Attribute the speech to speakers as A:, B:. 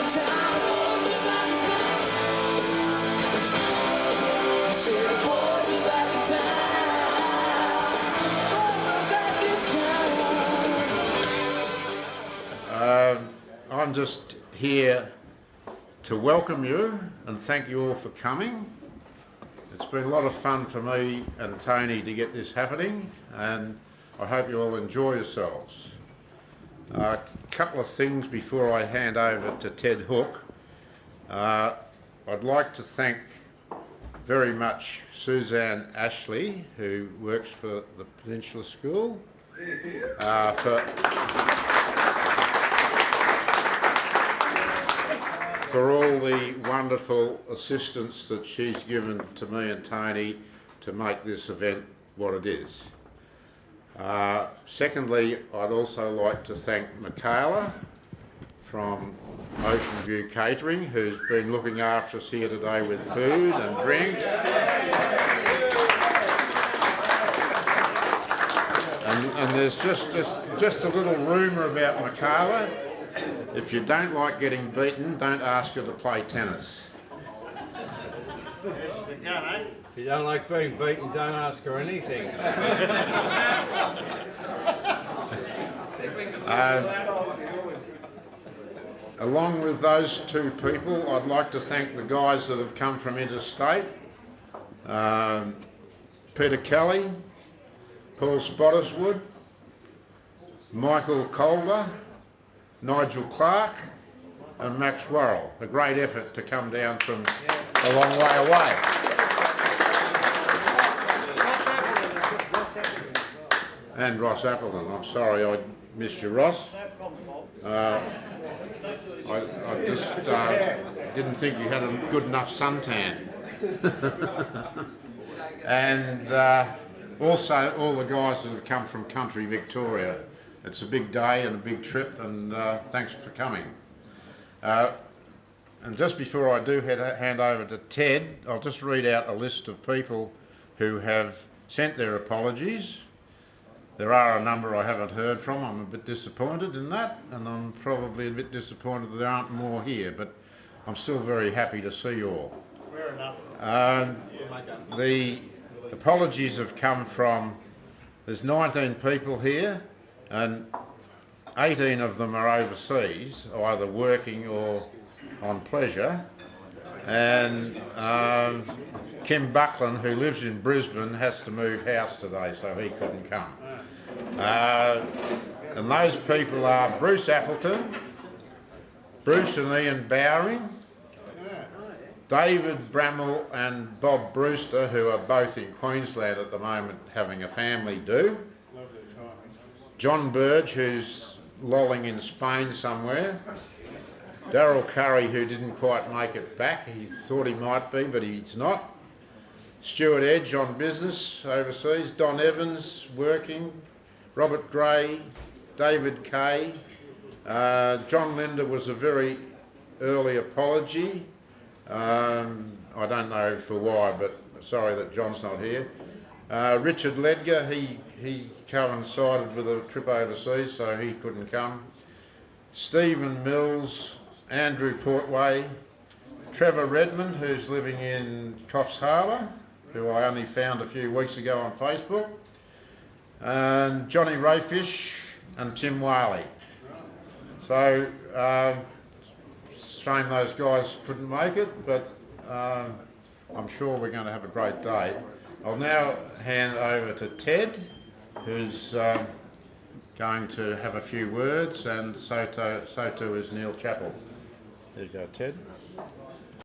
A: I'm just here to welcome you and thank you all for coming. It's been a lot of fun for me and Tony to get this happening, and I hope you all enjoy yourselves. A couple of things before I hand over to Ted Hook. I'd like to thank very much Suzanne Ashley, who works for the Peninsula School, for all the wonderful assistance that she's given to me and Tony to make this event what it is. Secondly, I'd also like to thank Michaela from Ocean View Catering, who's been looking after us here today with food and drinks. And there's just a little rumour about Michaela. If you don't like getting beaten, don't ask her to play tennis.
B: If you don't like being beaten, don't ask her anything.
A: Along with those two people, I'd like to thank the guys that have come from interstate. Peter Kelly, Paul Spottiswood, Michael Calder, Nigel Clark and Max Worrell. A great effort to come down from a long way away. And Ross Appleton. I'm sorry I missed you, Ross. I just didn't think you had a good enough suntan. And also all the guys that have come from country Victoria. It's a big day and a big trip, and thanks for coming. And just before I do hand over to Ted, I'll just read out a list of people who have sent their apologies. There are a number I haven't heard from. I'm a bit disappointed in that, and I'm probably a bit disappointed that there aren't more here, but I'm still very happy to see you all.
C: Fair enough.
A: The apologies have come from, there's 19 people here, and 18 of them are overseas, either working or on pleasure. And Kim Buckland, who lives in Brisbane, has to move house today, so he couldn't come. And those people are Bruce Appleton, Bruce and Ian Bowring, David Bramall and Bob Brewster, who are both in Queensland at the moment having a family do. John Burge, who's lolling in Spain somewhere. Darryl Curry, who didn't quite make it back. He thought he might be, but he's not. Stuart Edge on business overseas. Don Evans working. Robert Gray. David Kay. John Linder was a very early apology. I don't know for why, but sorry that John's not here. Richard Ledger, he coincided with a trip overseas, so he couldn't come. Stephen Mills, Andrew Portway, Trevor Redmond, who's living in Coffs Harbour, who I only found a few weeks ago on Facebook, and Johnny Rayfish and Tim Whaley. So, shame those guys couldn't make it, but I'm sure we're going to have a great day. I'll now hand over to Ted, who's going to have a few words, and so too is Neil Chappell. There you go, Ted.